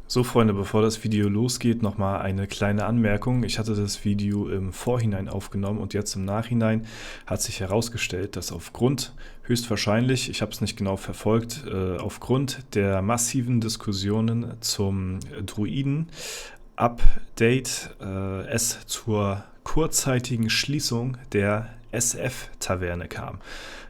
So Freunde, bevor das Video losgeht, nochmal eine kleine Anmerkung. Ich hatte das Video im Vorhinein aufgenommen und jetzt im Nachhinein hat sich herausgestellt, dass höchstwahrscheinlich, ich habe es nicht genau verfolgt, aufgrund der massiven Diskussionen zum Druiden-Update es zur kurzzeitigen Schließung der SF-Taverne kam.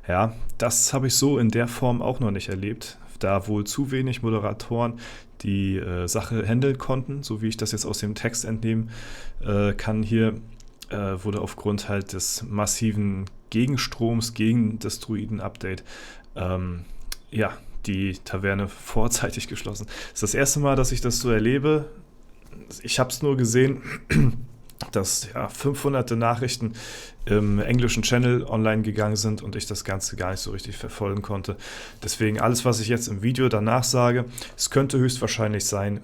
Ja, das habe ich so in der Form auch noch nicht erlebt, da wohl zu wenig Moderatoren die Sache handeln konnten, so wie ich das jetzt aus dem Text entnehmen kann hier, wurde aufgrund halt des massiven Gegenstroms gegen das Druiden-Update die Taverne vorzeitig geschlossen. Das ist das erste Mal, dass ich das so erlebe. Ich habe es nur gesehen, dass 500 Nachrichten im englischen Channel online gegangen sind und ich das Ganze gar nicht so richtig verfolgen konnte. Deswegen alles, was ich jetzt im Video danach sage, es könnte höchstwahrscheinlich sein,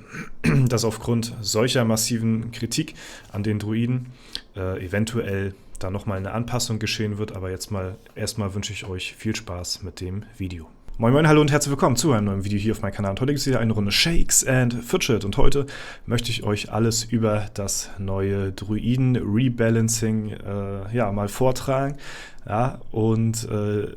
dass aufgrund solcher massiven Kritik an den Druiden eventuell da nochmal eine Anpassung geschehen wird. Aber jetzt erstmal wünsche ich euch viel Spaß mit dem Video. Moin Moin, hallo und herzlich willkommen zu einem neuen Video hier auf meinem Kanal. Und heute gibt es wieder eine Runde Shakes and Fidget und heute möchte ich euch alles über das neue Druiden-Rebalancing mal vortragen. Ja, und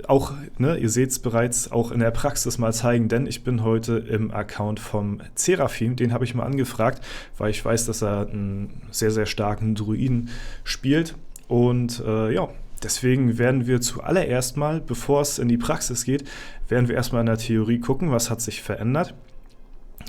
auch, ihr seht es bereits, auch in der Praxis mal zeigen, denn ich bin heute im Account vom Seraphim, den habe ich mal angefragt, weil ich weiß, dass er einen sehr, sehr starken Druiden spielt und deswegen werden wir zuallererst mal, bevor es in die Praxis geht, werden wir erstmal in der Theorie gucken, was hat sich verändert.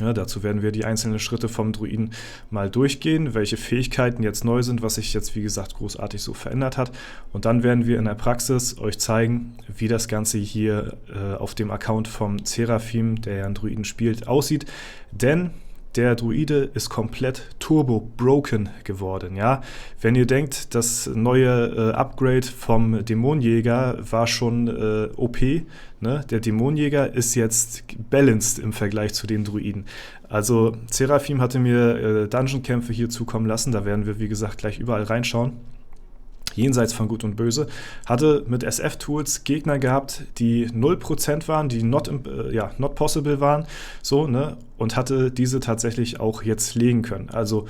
Ja, dazu werden wir die einzelnen Schritte vom Druiden mal durchgehen, welche Fähigkeiten jetzt neu sind, was sich jetzt wie gesagt großartig so verändert hat. Und dann werden wir in der Praxis euch zeigen, wie das Ganze hier auf dem Account vom Seraphim, der ja einen Druiden spielt, aussieht. Denn der Druide ist komplett turbo-broken geworden, ja. Wenn ihr denkt, das neue Upgrade vom Dämonenjäger war schon OP, ne? Der Dämonenjäger ist jetzt balanced im Vergleich zu den Druiden. Also Seraphim hatte mir Dungeon-Kämpfe hier zukommen lassen, da werden wir wie gesagt gleich überall reinschauen. Jenseits von Gut und Böse, hatte mit SF-Tools Gegner gehabt, die 0% waren, die not possible waren, so, ne, und hatte diese tatsächlich auch jetzt legen können. Also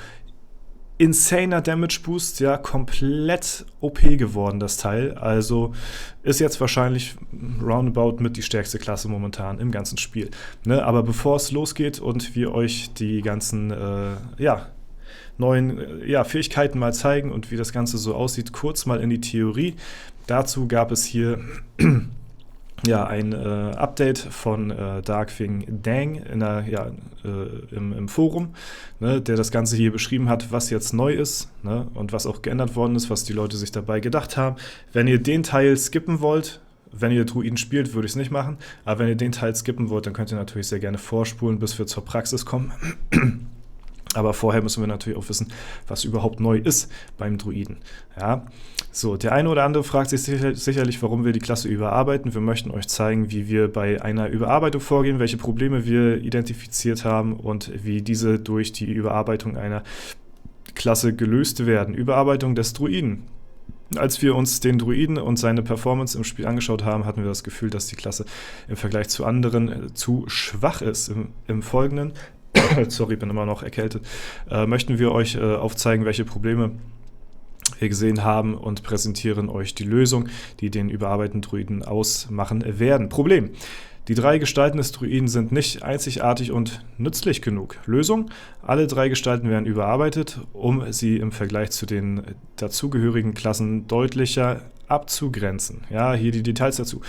insaner Damage Boost, ja, komplett OP geworden, das Teil. Also ist jetzt wahrscheinlich roundabout mit die stärkste Klasse momentan im ganzen Spiel. Ne? Aber bevor es losgeht und wir euch die ganzen, neuen Fähigkeiten mal zeigen und wie das Ganze so aussieht, kurz mal in die Theorie. Dazu gab es hier ein Update von Darkwing Dang im Forum, ne, der das Ganze hier beschrieben hat, was jetzt neu ist, ne, und was auch geändert worden ist, was die Leute sich dabei gedacht haben. Wenn ihr den Teil skippen wollt, wenn ihr Druiden spielt, würde ich es nicht machen, aber wenn ihr den Teil skippen wollt, dann könnt ihr natürlich sehr gerne vorspulen, bis wir zur Praxis kommen. Aber vorher müssen wir natürlich auch wissen, was überhaupt neu ist beim Druiden. Ja, so, der eine oder andere fragt sich sicherlich, warum wir die Klasse überarbeiten. Wir möchten euch zeigen, wie wir bei einer Überarbeitung vorgehen, welche Probleme wir identifiziert haben und wie diese durch die Überarbeitung einer Klasse gelöst werden. Überarbeitung des Druiden. Als wir uns den Druiden und seine Performance im Spiel angeschaut haben, hatten wir das Gefühl, dass die Klasse im Vergleich zu anderen zu schwach ist. Im Folgenden sorry, bin immer noch erkältet, möchten wir euch aufzeigen, welche Probleme wir gesehen haben und präsentieren euch die Lösung, die den überarbeiteten Druiden ausmachen werden. Problem: Die 3 Gestalten des Druiden sind nicht einzigartig und nützlich genug. Lösung: Alle 3 Gestalten werden überarbeitet, um sie im Vergleich zu den dazugehörigen Klassen deutlicher abzugrenzen. Ja, hier die Details dazu.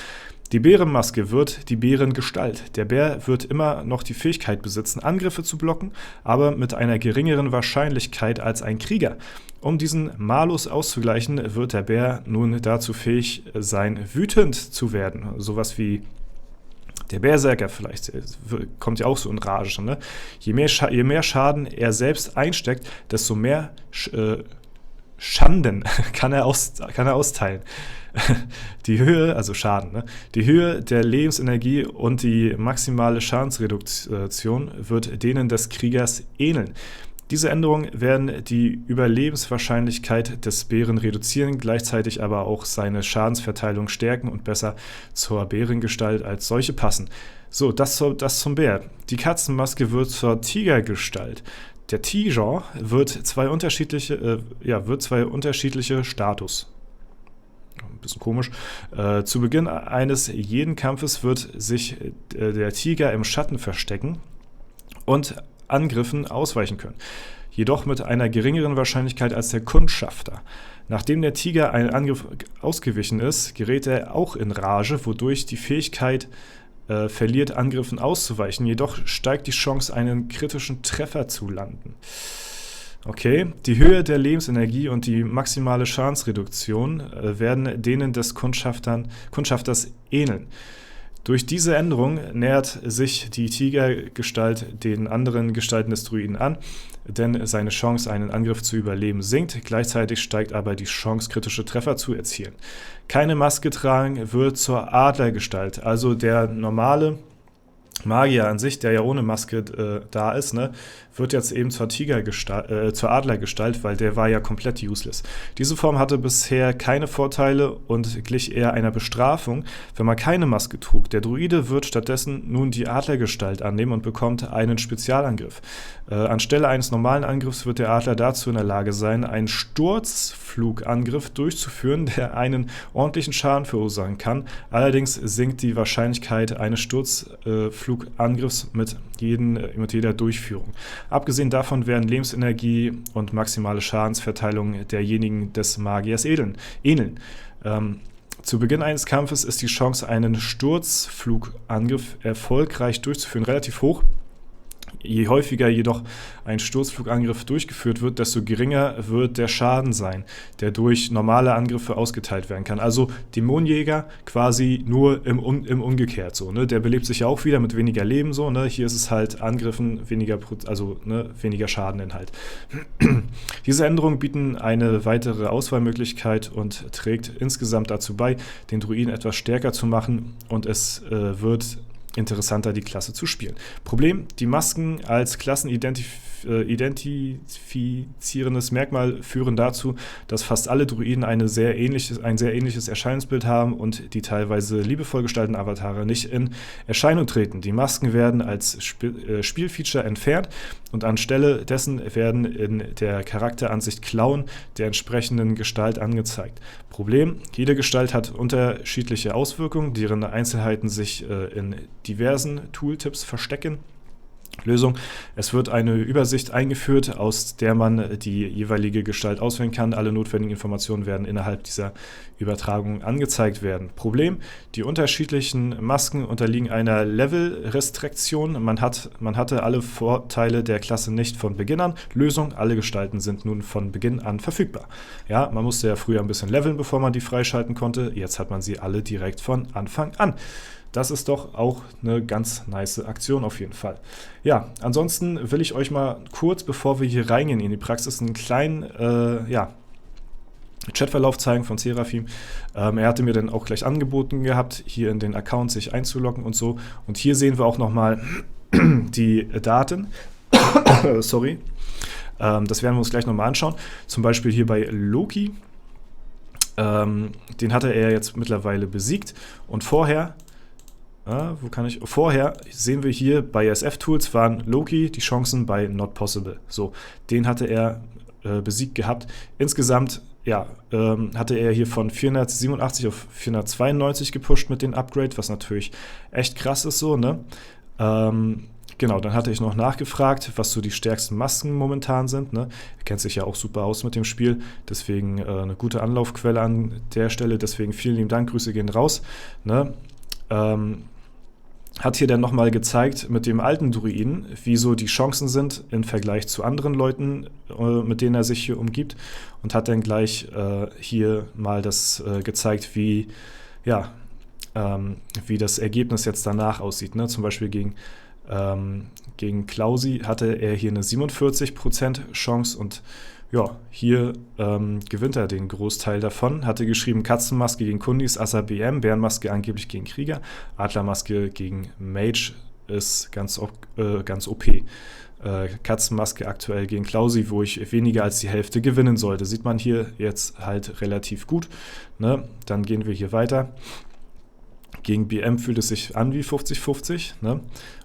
Die Bärenmaske wird die Bärengestalt. Der Bär wird immer noch die Fähigkeit besitzen, Angriffe zu blocken, aber mit einer geringeren Wahrscheinlichkeit als ein Krieger. Um diesen Malus auszugleichen, wird der Bär nun dazu fähig sein, wütend zu werden. Sowas wie der Berserker vielleicht, kommt ja auch so in Rage. Ne? Je mehr Schaden er selbst einsteckt, desto mehr Schanden kann er austeilen. Die Höhe, also Schaden, ne? Die Höhe der Lebensenergie und die maximale Schadensreduktion wird denen des Kriegers ähneln. Diese Änderungen werden die Überlebenswahrscheinlichkeit des Bären reduzieren, gleichzeitig aber auch seine Schadensverteilung stärken und besser zur Bärengestalt als solche passen. So, das zum Bär. Die Katzenmaske wird zur Tigergestalt. Der Tiger wird zwei unterschiedliche Status. Ein bisschen komisch. Zu Beginn eines jeden Kampfes wird sich der Tiger im Schatten verstecken und Angriffen ausweichen können. Jedoch mit einer geringeren Wahrscheinlichkeit als der Kundschafter. Nachdem der Tiger einen Angriff ausgewichen ist, gerät er auch in Rage, wodurch die Fähigkeit verliert, Angriffen auszuweichen. Jedoch steigt die Chance, einen kritischen Treffer zu landen. Okay, die Höhe der Lebensenergie und die maximale Schadensreduktion werden denen des Kundschafters ähneln. Durch diese Änderung nähert sich die Tigergestalt den anderen Gestalten des Druiden an, denn seine Chance, einen Angriff zu überleben, sinkt. Gleichzeitig steigt aber die Chance, kritische Treffer zu erzielen. Keine Maske tragen wird zur Adlergestalt, also der normale Magier an sich, der ja ohne Maske da ist, ne, wird jetzt eben zur Adlergestalt, weil der war ja komplett useless. Diese Form hatte bisher keine Vorteile und glich eher einer Bestrafung, wenn man keine Maske trug. Der Druide wird stattdessen nun die Adlergestalt annehmen und bekommt einen Spezialangriff. Anstelle eines normalen Angriffs wird der Adler dazu in der Lage sein, einen Sturzflugangriff durchzuführen, der einen ordentlichen Schaden verursachen kann. Allerdings sinkt die Wahrscheinlichkeit eines Sturzflugangriffs mit jeder Durchführung. Abgesehen davon werden Lebensenergie und maximale Schadensverteilung derjenigen des Magiers ähneln. Zu Beginn eines Kampfes ist die Chance, einen Sturzflugangriff erfolgreich durchzuführen, relativ hoch. Je häufiger jedoch ein Sturzflugangriff durchgeführt wird, desto geringer wird der Schaden sein, der durch normale Angriffe ausgeteilt werden kann. Also Dämonenjäger quasi nur im Umgekehrt so, ne? Der belebt sich ja auch wieder mit weniger Leben so, ne? Hier ist es halt Angriffen weniger Schadeninhalt. Diese Änderungen bieten eine weitere Auswahlmöglichkeit und trägt insgesamt dazu bei, den Druiden etwas stärker zu machen, und es wird interessanter, die Klasse zu spielen. Problem: Die Masken als klassenidentifizierendes Merkmal führen dazu, dass fast alle Druiden ein sehr ähnliches Erscheinungsbild haben und die teilweise liebevoll gestalteten Avatare nicht in Erscheinung treten. Die Masken werden als Spielfeature entfernt und anstelle dessen werden in der Charakteransicht Klauen der entsprechenden Gestalt angezeigt. Problem: Jede Gestalt hat unterschiedliche Auswirkungen, deren Einzelheiten sich in diversen Tooltips verstecken. Lösung: Es wird eine Übersicht eingeführt, aus der man die jeweilige Gestalt auswählen kann. Alle notwendigen Informationen werden innerhalb dieser Übertragung angezeigt werden. Problem: Die unterschiedlichen Masken unterliegen einer Level-Restriktion. Man hatte alle Vorteile der Klasse nicht von Beginn an. Lösung: Alle Gestalten sind nun von Beginn an verfügbar. Ja, man musste ja früher ein bisschen leveln, bevor man die freischalten konnte. Jetzt hat man sie alle direkt von Anfang an. Das ist doch auch eine ganz nice Aktion auf jeden Fall. Ja, ansonsten will ich euch mal kurz, bevor wir hier reingehen in die Praxis, einen kleinen Chatverlauf zeigen von Seraphim. Er hatte mir dann auch gleich angeboten gehabt, hier in den Account sich einzuloggen und so. Und hier sehen wir auch nochmal die Daten. Sorry. Das werden wir uns gleich nochmal anschauen. Zum Beispiel hier bei Loki. Den hatte er jetzt mittlerweile besiegt. Und vorher sehen wir hier bei SF-Tools waren Loki die Chancen bei Not Possible. So, den hatte er besiegt gehabt. Insgesamt hatte er hier von 487 auf 492 gepusht mit dem Upgrade, was natürlich echt krass ist so, ne? Genau, dann hatte ich noch nachgefragt, was so die stärksten Masken momentan sind, ne? Er kennt sich ja auch super aus mit dem Spiel, deswegen eine gute Anlaufquelle an der Stelle, deswegen vielen lieben Dank, Grüße gehen raus, ne? Hat hier dann nochmal gezeigt mit dem alten Druiden, wie so die Chancen sind im Vergleich zu anderen Leuten, mit denen er sich hier umgibt, und hat dann gleich hier mal das gezeigt, wie das Ergebnis jetzt danach aussieht. Ne? Zum Beispiel gegen Klausi hatte er hier eine 47% Chance und ja, hier gewinnt er den Großteil davon. Hatte geschrieben, Katzenmaske gegen Kundis, Assa BM, Bärenmaske angeblich gegen Krieger, Adlermaske gegen Mage ist ganz OP. Katzenmaske aktuell gegen Klausi, wo ich weniger als die Hälfte gewinnen sollte. Sieht man hier jetzt halt relativ gut. Ne? Dann gehen wir hier weiter. Gegen BM fühlt es sich an wie 50-50. Ne?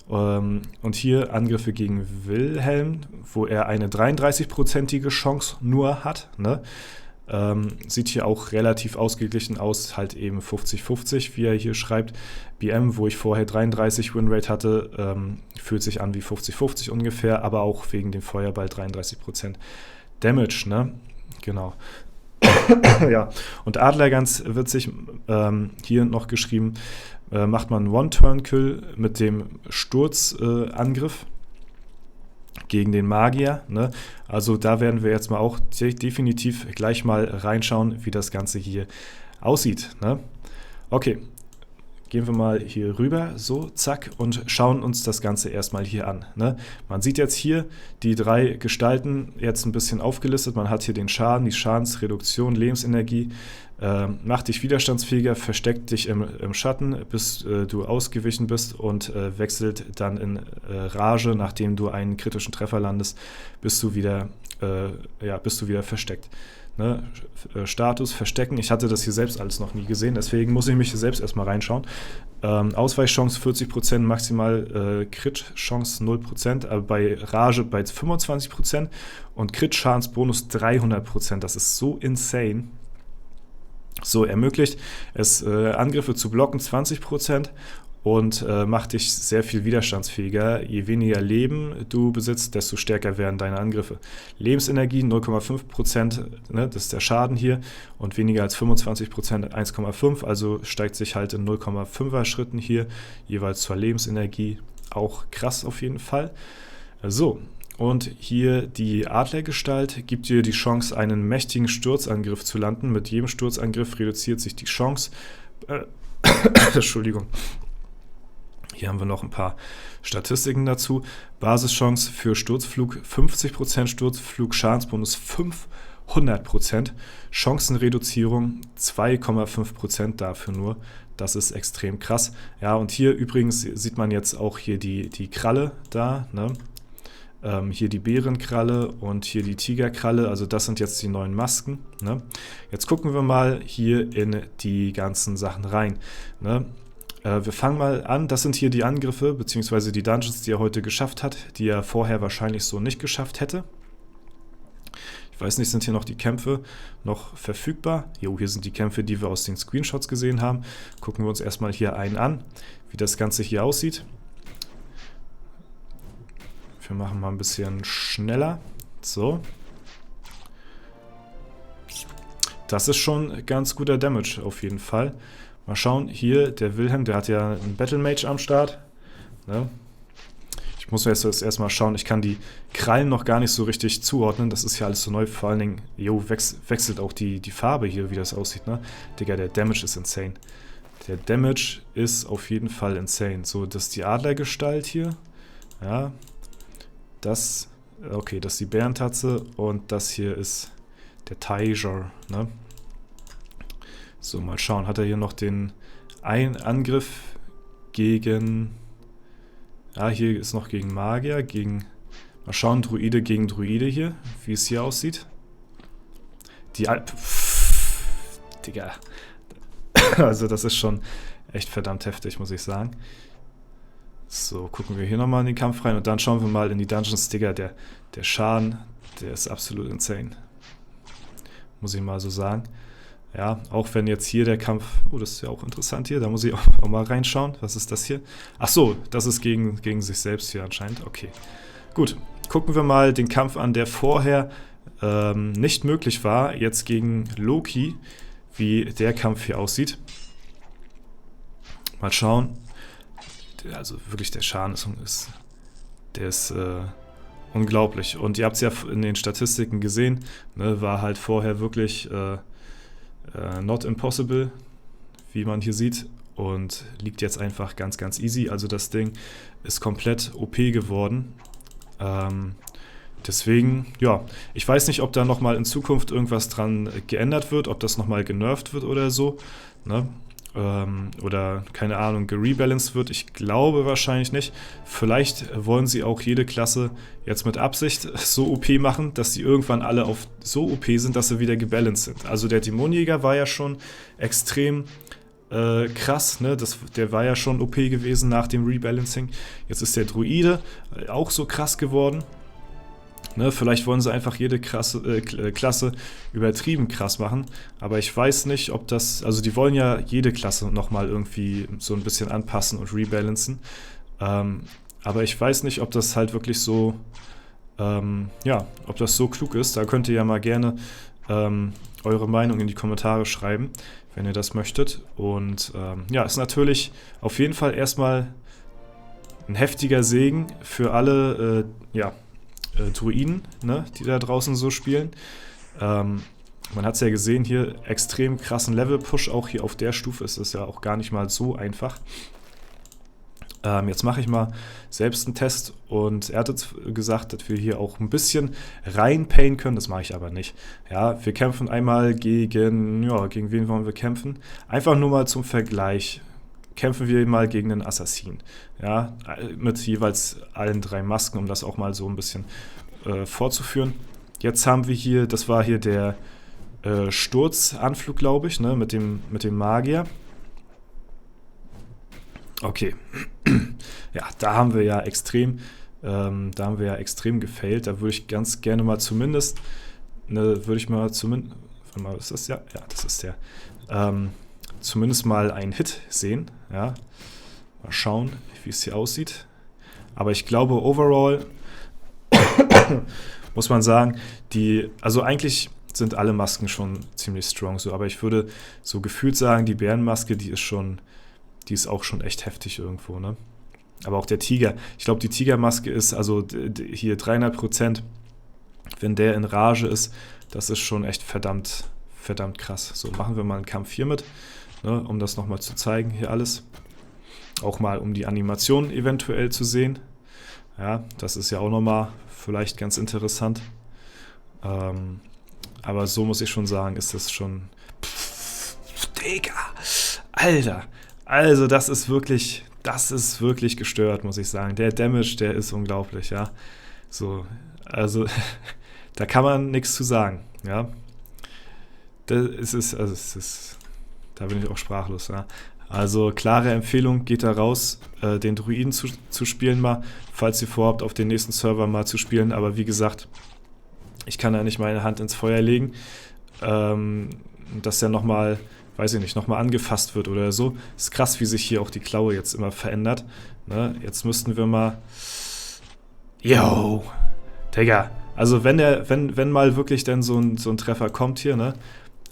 Und hier Angriffe gegen Wilhelm, wo er eine 33%ige Chance nur hat. Ne? Sieht hier auch relativ ausgeglichen aus, halt eben 50-50, wie er hier schreibt. BM, wo ich vorher 33 Winrate hatte, fühlt sich an wie 50-50 ungefähr, aber auch wegen dem Feuerball 33% Damage, ne? Genau. Ja, und Adler, ganz witzig, hier noch geschrieben, macht man One-Turn-Kill mit dem Sturzangriff gegen den Magier. Ne? Also da werden wir jetzt mal auch definitiv gleich mal reinschauen, wie das Ganze hier aussieht. Ne? Okay, gehen wir mal hier rüber, so, zack, und schauen uns das Ganze erstmal hier an. Ne? Man sieht jetzt hier die 3 Gestalten jetzt ein bisschen aufgelistet. Man hat hier den Schaden, die Schadensreduktion, Lebensenergie, macht dich widerstandsfähiger, versteckt dich im Schatten, bis du ausgewichen bist und wechselt dann in Rage, nachdem du einen kritischen Treffer landest, bist du wieder versteckt. Ne? Status, Verstecken, ich hatte das hier selbst alles noch nie gesehen, deswegen muss ich mich hier selbst erstmal reinschauen. Ausweichchance 40%, maximal Crit-Chance 0%, aber bei Rage bei 25% und Crit-Schadensbonus 300%, das ist so insane. So, ermöglicht es Angriffe zu blocken 20% und macht dich sehr viel widerstandsfähiger. Je weniger Leben du besitzt, desto stärker werden deine Angriffe. Lebensenergie 0,5%, ne, das ist der Schaden hier, und weniger als 25% 1,5, also steigt sich halt in 0,5er Schritten hier, jeweils zur Lebensenergie. Auch krass auf jeden Fall. So, und hier die Adlergestalt gibt dir die Chance, einen mächtigen Sturzangriff zu landen. Mit jedem Sturzangriff reduziert sich die Chance. Entschuldigung. Hier haben wir noch ein paar Statistiken dazu. Basischance für Sturzflug 50%, Sturzflug Schadensbonus 500%, Chancenreduzierung 2,5% dafür nur. Das ist extrem krass. Ja, und hier übrigens sieht man jetzt auch hier die Kralle da, ne? Hier die Bärenkralle und hier die Tigerkralle, also das sind jetzt die neuen Masken. Ne? Jetzt gucken wir mal hier in die ganzen Sachen rein. Ne? Wir fangen mal an, das sind hier die Angriffe, beziehungsweise die Dungeons, die er heute geschafft hat, die er vorher wahrscheinlich so nicht geschafft hätte. Ich weiß nicht, sind hier noch die Kämpfe noch verfügbar? Jo, hier sind die Kämpfe, die wir aus den Screenshots gesehen haben. Gucken wir uns erstmal hier einen an, wie das Ganze hier aussieht. Wir machen mal ein bisschen schneller. So. Das ist schon ganz guter Damage auf jeden Fall. Mal schauen, hier der Wilhelm, der hat ja einen Battle Mage am Start. Ne? Ich muss jetzt erstmal schauen, ich kann die Krallen noch gar nicht so richtig zuordnen. Das ist ja alles so neu. Vor allen Dingen, wechselt auch die Farbe hier, wie das aussieht. Ne? Digga, der Damage ist insane. Der Damage ist auf jeden Fall insane. So, das ist die Adlergestalt hier. Ja. Das ist die Bärentatze und das hier ist der Tiger, ne? So, mal schauen. Hat er hier noch den einen Angriff gegen... Ja, hier ist noch gegen Magier, mal schauen, Druide gegen Druide hier, wie es hier aussieht. Digga. Also das ist schon echt verdammt heftig, muss ich sagen. So, gucken wir hier nochmal in den Kampf rein und dann schauen wir mal in die Dungeons. Digga, der Schaden, der ist absolut insane. Muss ich mal so sagen. Ja, auch wenn jetzt hier der Kampf... Oh, das ist ja auch interessant hier. Da muss ich auch mal reinschauen. Was ist das hier? Ach so, das ist gegen sich selbst hier anscheinend. Okay, gut. Gucken wir mal den Kampf an, der vorher nicht möglich war. Jetzt gegen Loki, wie der Kampf hier aussieht. Mal schauen. Also wirklich, der Schaden ist unglaublich. Und ihr habt es ja in den Statistiken gesehen, ne, war halt vorher wirklich not impossible, wie man hier sieht, und liegt jetzt einfach ganz, ganz easy. Also das Ding ist komplett OP geworden. Deswegen, ja, ich weiß nicht, ob da nochmal in Zukunft irgendwas dran geändert wird, ob das nochmal genervt wird oder so, ne? oder keine Ahnung, gerebalanced wird. Ich glaube wahrscheinlich nicht. Vielleicht wollen sie auch jede Klasse jetzt mit Absicht so OP machen, dass die irgendwann alle auf so OP sind, dass sie wieder gebalanced sind. Also der Dämonenjäger war ja schon extrem krass, ne? Der war ja schon OP gewesen nach dem Rebalancing. Jetzt ist der Druide auch so krass geworden. Ne? Vielleicht wollen sie einfach jede Klasse übertrieben krass machen, aber ich weiß nicht, ob das, also die wollen ja jede Klasse nochmal irgendwie so ein bisschen anpassen und rebalancen, aber ich weiß nicht, ob das halt wirklich so, ob das so klug ist. Da könnt ihr ja mal gerne eure Meinung in die Kommentare schreiben, wenn ihr das möchtet. Und ist natürlich auf jeden Fall erstmal ein heftiger Segen für alle, Druiden, ne, die da draußen so spielen. Man hat es ja gesehen hier, extrem krassen Level-Push, auch hier auf der Stufe ist es ja auch gar nicht mal so einfach. Jetzt mache ich mal selbst einen Test und er hat jetzt gesagt, dass wir hier auch ein bisschen reinpayen können, das mache ich aber nicht. Ja, wir kämpfen einmal gegen wen wollen wir kämpfen? Einfach nur mal zum Vergleich. Kämpfen wir mal gegen einen Assassin, ja, mit jeweils allen 3 Masken, um das auch mal so ein bisschen vorzuführen. Jetzt haben wir hier, das war hier der Sturzanflug, glaube ich, ne, mit dem Magier. Okay, ja, da haben wir ja extrem gefailt. Da würde ich ganz gerne mal zumindest, ist das ja? Ja, das ist der. Zumindest mal einen Hit sehen, ja. Mal schauen, wie es hier aussieht. Aber ich glaube, overall muss man sagen, also eigentlich sind alle Masken schon ziemlich strong, so, aber ich würde so gefühlt sagen, die Bärenmaske, die ist auch schon echt heftig irgendwo, ne? Aber auch der Tiger, ich glaube, die Tigermaske ist, also hier 300%, wenn der in Rage ist, das ist schon echt verdammt krass. So, machen wir mal einen Kampf hier mit, ne, um das nochmal zu zeigen, hier alles. Auch mal, um die Animation eventuell zu sehen. Ja, das ist ja auch nochmal vielleicht ganz interessant. Aber so muss ich schon sagen, ist das schon... Digga! Alter! Also das ist wirklich gestört, muss ich sagen. Der Damage, der ist unglaublich, ja. So, also da kann man nichts zu sagen, ja. Da bin ich auch sprachlos, ja. Also klare Empfehlung, geht da raus, den Druiden zu spielen mal, falls ihr vorhabt, auf den nächsten Server mal zu spielen. Aber wie gesagt, ich kann da nicht meine Hand ins Feuer legen, dass der nochmal, weiß ich nicht, nochmal angefasst wird oder so. Ist krass, wie sich hier auch die Klaue jetzt immer verändert. Ne? Jetzt müssten wir mal... Yo! Digga! Also wenn mal wirklich dann so ein Treffer kommt hier, ne?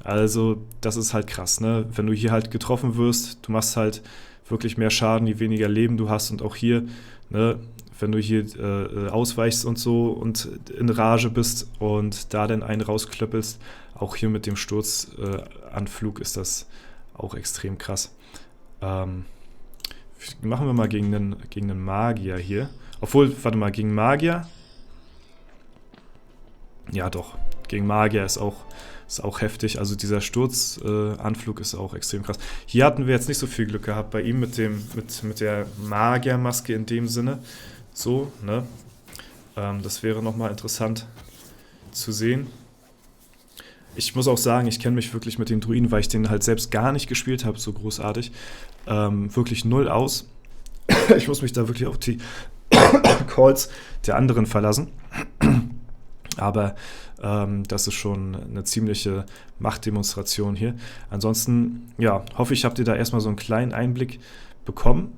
Also das ist halt krass, ne? Wenn du hier halt getroffen wirst, du machst halt wirklich mehr Schaden, je weniger Leben du hast. Und auch hier, ne, wenn du hier ausweichst und so und in Rage bist und da dann einen rausklöppelst, auch hier mit dem Sturzanflug ist das auch extrem krass. Machen wir mal gegen einen Magier hier. Obwohl, warte mal, gegen Magier? Ja doch, gegen Magier ist auch heftig. Also dieser Sturzanflug ist auch extrem krass. Hier hatten wir jetzt nicht so viel Glück gehabt bei ihm mit der Magiermaske in dem Sinne. So, ne? Das wäre nochmal interessant zu sehen. Ich muss auch sagen, ich kenne mich wirklich mit den Druiden, weil ich den halt selbst gar nicht gespielt habe, so großartig. Wirklich null aus. Ich muss mich da wirklich auf die Calls der anderen verlassen. Aber das ist schon eine ziemliche Machtdemonstration hier. Ansonsten, ja, hoffe ich, habt ihr da erstmal so einen kleinen Einblick bekommen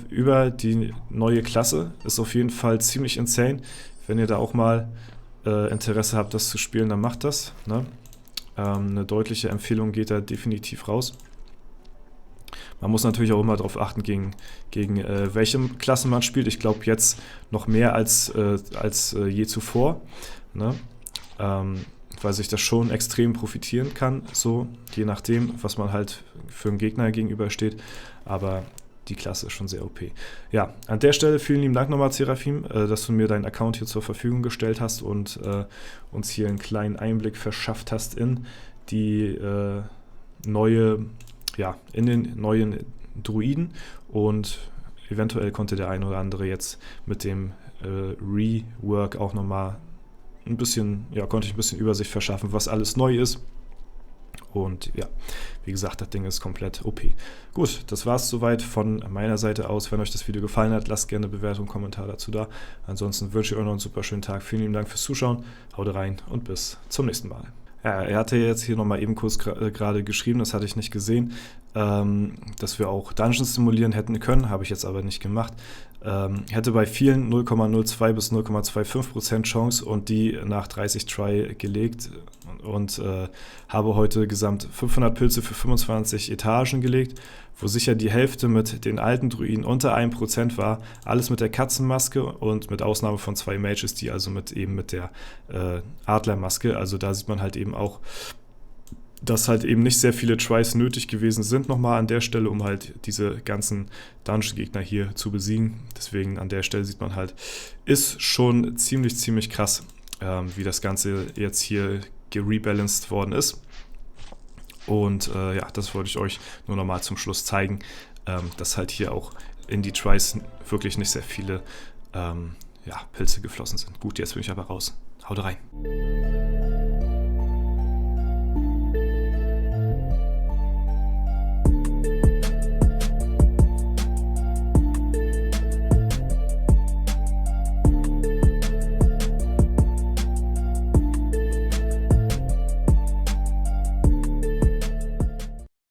über die neue Klasse. Ist auf jeden Fall ziemlich insane. Wenn ihr da auch mal Interesse habt, das zu spielen, dann macht das. Ne? Eine deutliche Empfehlung geht da definitiv raus. Man muss natürlich auch immer darauf achten, gegen welche Klassen man spielt. Ich glaube jetzt noch mehr als je zuvor, ne? Weil sich das schon extrem profitieren kann, so je nachdem, was man halt für einen Gegner gegenübersteht. Aber die Klasse ist schon sehr OP. Ja, an der Stelle vielen lieben Dank nochmal, Seraphim, dass du mir deinen Account hier zur Verfügung gestellt hast und uns hier einen kleinen Einblick verschafft hast in die neue ja, in den neuen Druiden und eventuell konnte der ein oder andere jetzt mit dem Rework auch nochmal ein bisschen, ja, konnte ich ein bisschen Übersicht verschaffen, was alles neu ist. Und ja, wie gesagt, das Ding ist komplett OP. Gut, das war es soweit von meiner Seite aus. Wenn euch das Video gefallen hat, lasst gerne eine Bewertung, Kommentar dazu da. Ansonsten wünsche ich euch noch einen super schönen Tag. Vielen lieben Dank fürs Zuschauen. Haut rein und bis zum nächsten Mal. Ja, er hatte jetzt hier nochmal eben kurz gerade geschrieben, das hatte ich nicht gesehen, dass wir auch Dungeons simulieren hätten können, habe ich jetzt aber nicht gemacht. Hätte bei vielen 0,02 bis 0,25% Chance und die nach 30 Try gelegt und habe heute gesamt 500 Pilze für 25 Etagen gelegt, wo sicher die Hälfte mit den alten Druiden unter 1% war. Alles mit der Katzenmaske und mit Ausnahme von 2 Mages, die also mit der Adlermaske. Also da sieht man halt eben auch, dass halt eben nicht sehr viele Tries nötig gewesen sind nochmal an der Stelle, um halt diese ganzen Dungeon-Gegner hier zu besiegen. Deswegen an der Stelle sieht man halt, ist schon ziemlich krass, wie das Ganze jetzt hier gerebalanced worden ist. Und ja, das wollte ich euch nur nochmal zum Schluss zeigen, dass halt hier auch in die Tries wirklich nicht sehr viele ja, Pilze geflossen sind. Gut, jetzt bin ich aber raus. Haut rein.